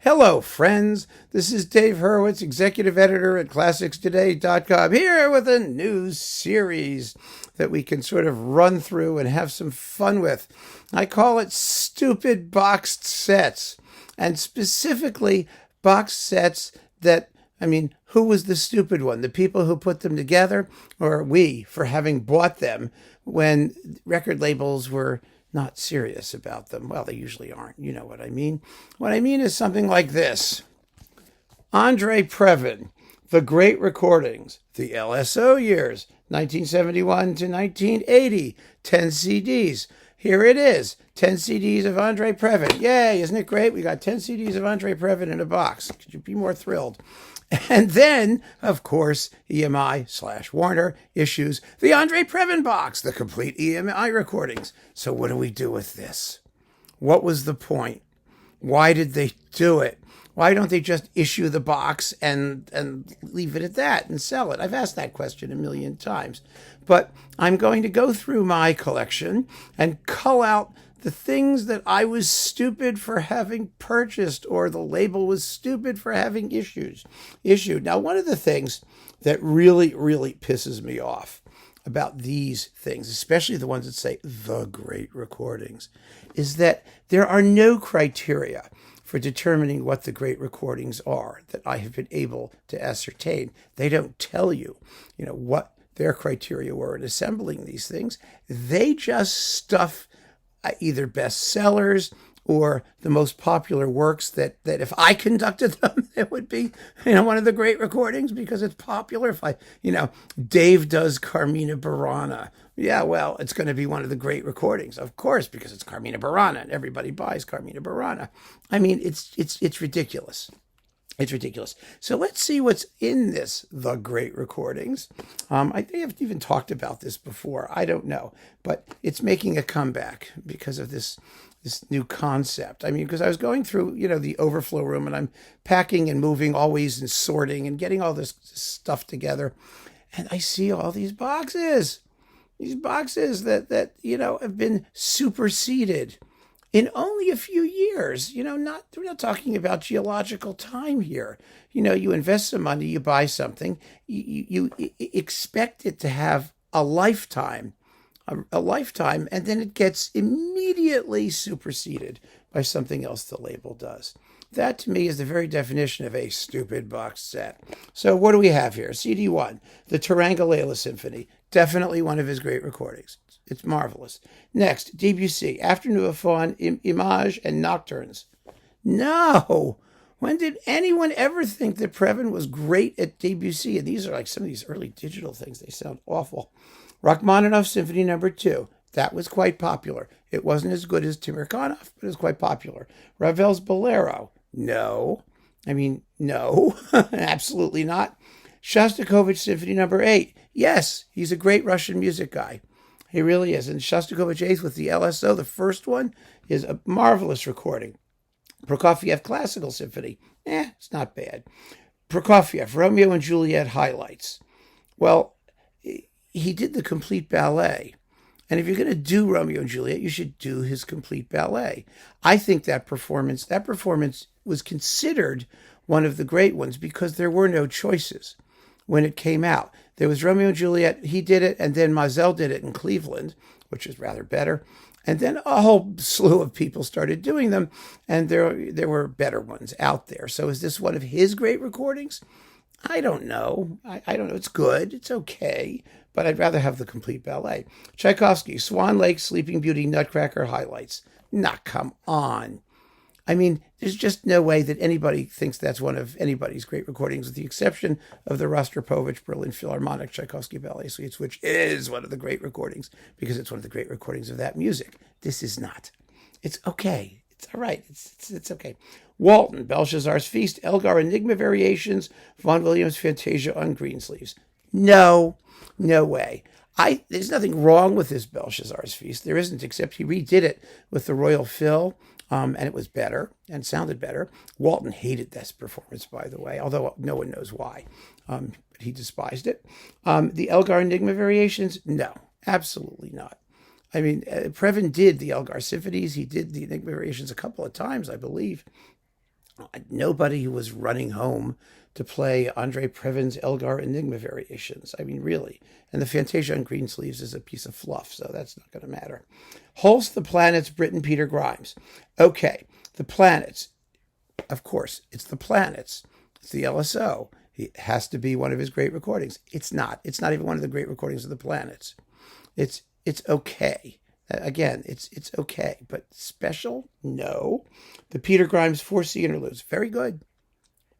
Hello, friends. This is Dave Hurwitz, executive editor at ClassicsToday.com, here with a new series that we can sort of run through and have some fun with. I call it Stupid Boxed Sets, and specifically boxed sets that, who was the stupid one? The people who put them together, or we for having bought them when record labels were not serious about them? Well, they usually aren't. You know what I mean. What I mean is something like this. André Previn, The Great Recordings, the LSO years, 1971 to 1980, 10 CDs. Here it is, 10 CDs of André Previn. Yay, isn't it great? We got 10 CDs of André Previn in a box. Could you be more thrilled? And then, of course, EMI/Warner issues the André Previn box, the complete EMI recordings. So what do we do with this? What was the point? Why did they do it? Why don't they just issue the box and leave it at that and sell it? I've asked that question a million times. But I'm going to go through my collection and cull out the things that I was stupid for having purchased, or the label was stupid for having issued. Now, one of the things that really pisses me off about these things, especially the ones that say the great recordings, is that there are no criteria for determining what the great recordings are that I have been able to ascertain. They don't tell you, what their criteria were in assembling these things. They just stuff either bestsellers or the most popular works that if I conducted them, it would be, one of the great recordings because it's popular. If Dave does Carmina Burana. Yeah, well, it's going to be one of the great recordings, of course, because it's Carmina Burana and everybody buys Carmina Burana. It's ridiculous. It's ridiculous. So let's see what's in this, the great recordings. I think I've even talked about this before. I don't know, but it's making a comeback because of this new concept. Because I was going through, the overflow room, and I'm packing and moving always and sorting and getting all this stuff together. And I see all these boxes that have been superseded in only a few years. We're not talking about geological time here. You invest some money, you buy something, you expect it to have a lifetime, and then it gets immediately superseded by something else the label does. That, to me, is the very definition of a stupid box set. So what do we have here? CD1, the Tarangallela Symphony, definitely one of his great recordings. It's marvelous. Next, Debussy, Afternoon of Faun, Image, and Nocturnes. No! When did anyone ever think that Previn was great at Debussy? And these are like some of these early digital things. They sound awful. Rachmaninoff Symphony No. 2. That was quite popular. It wasn't as good as Timirkanov, but it was quite popular. Ravel's Bolero. No. No. Absolutely not. Shostakovich Symphony No. 8. Yes, he's a great Russian music guy. He really is. And Shostakovich 8th with the LSO, the first one, is a marvelous recording. Prokofiev Classical Symphony. It's not bad. Prokofiev, Romeo and Juliet highlights. Well, he did the complete ballet. And if you're going to do Romeo and Juliet, you should do his complete ballet. I think that performance was considered one of the great ones because there were no choices when it came out. There was Romeo and Juliet, he did it, and then Mazel did it in Cleveland, which is rather better. And then a whole slew of people started doing them, and there were better ones out there. So is this one of his great recordings? I don't know. I don't know. It's good. It's okay. But I'd rather have the complete ballet. Tchaikovsky, Swan Lake, Sleeping Beauty, Nutcracker highlights. Come on. There's just no way that anybody thinks that's one of anybody's great recordings, with the exception of the Rostropovich Berlin Philharmonic Tchaikovsky Ballet Suites, which is one of the great recordings because it's one of the great recordings of that music. This is not. It's okay. It's all right. It's okay. Walton, Belshazzar's Feast, Elgar Enigma Variations, Vaughan Williams Fantasia on Greensleeves. No way. There's nothing wrong with this Belshazzar's Feast. There isn't, except he redid it with the Royal Phil, and it was better and sounded better. Walton hated this performance, by the way, although no one knows why. But he despised it. The Elgar Enigma Variations, no, absolutely not. Previn did the Elgar Symphonies. He did the Enigma Variations a couple of times, I believe. Nobody who was running home to play André Previn's Elgar Enigma variations. I mean, really. And the Fantasia on Greensleeves is a piece of fluff, so that's not going to matter. Holst, the Planets, Britain, Peter Grimes. Okay, the Planets. Of course, it's the Planets. It's the LSO. It has to be one of his great recordings. It's not. It's not even one of the great recordings of the Planets. It's okay. Again, it's okay, but special? No. The Peter Grimes 4C interludes, very good.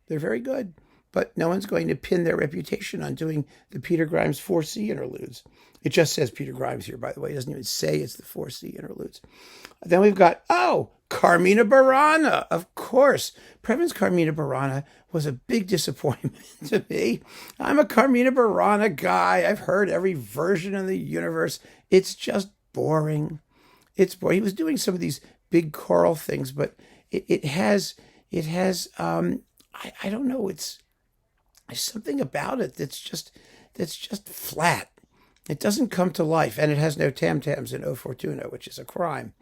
They're very good, but no one's going to pin their reputation on doing the Peter Grimes 4C interludes. It just says Peter Grimes here, by the way. It doesn't even say it's the 4C interludes. Then we've got, Carmina Burana, of course. Previn's Carmina Burana was a big disappointment to me. I'm a Carmina Burana guy. I've heard every version in the universe. It's just boring. It's boring. He was doing some of these big choral things, but it has I don't know. There's something about it that's just flat. It doesn't come to life, and it has no tam-tams in O Fortuna, which is a crime.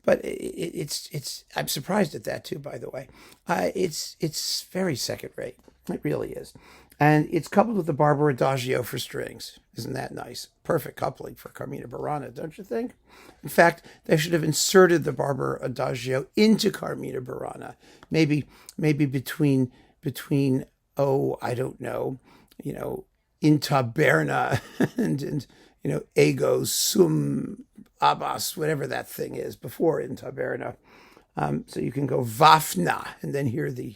But it's I'm surprised at that too, by the way. It's very second rate. It really is. And it's coupled with the Barber Adagio for strings. Isn't that nice? Perfect coupling for Carmina Burana, don't you think? In fact, they should have inserted the Barber Adagio into Carmina Burana. Maybe between I don't know, in taberna and ego sum abbas, whatever that thing is, before in taberna. So you can go Vafna and then hear the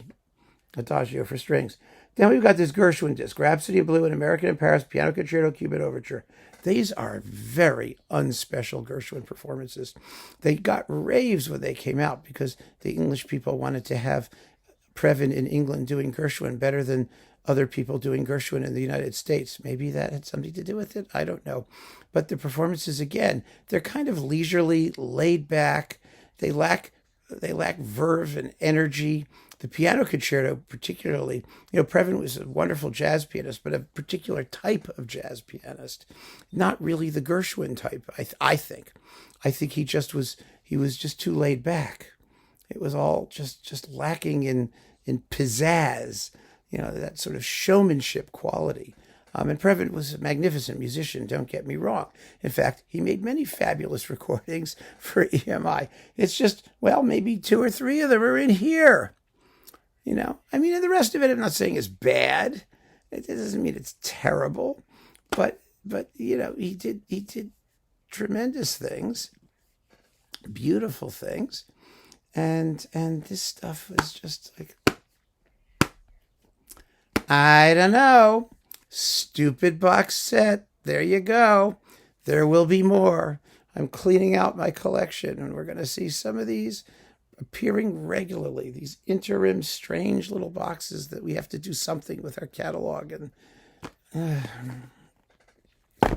Adagio for strings. Then we've got this Gershwin disc, Rhapsody of Blue, An American in Paris, Piano Concerto, Cuban Overture. These are very unspecial Gershwin performances. They got raves when they came out because the English people wanted to have Previn in England doing Gershwin better than other people doing Gershwin in the United States. Maybe that had something to do with it. I don't know. But the performances, again, they're kind of leisurely, laid back. They lack verve and energy. The piano concerto, particularly, Previn was a wonderful jazz pianist, but a particular type of jazz pianist, not really the Gershwin type. I think he was just too laid back. It was all just lacking in pizzazz, that sort of showmanship quality. And Previn was a magnificent musician, don't get me wrong. In fact, he made many fabulous recordings for EMI. It's just, maybe 2 or 3 of them are in here. And the rest of it, I'm not saying is bad. It doesn't mean it's terrible, but he did tremendous things, beautiful things, and this stuff was just like, I don't know, stupid box set. There you go. There will be more. I'm cleaning out my collection, and we're going to see some of these appearing regularly, these interim strange little boxes that we have to do something with our catalog, and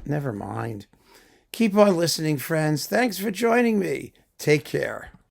never mind. Keep on listening, friends. Thanks for joining me. Take care.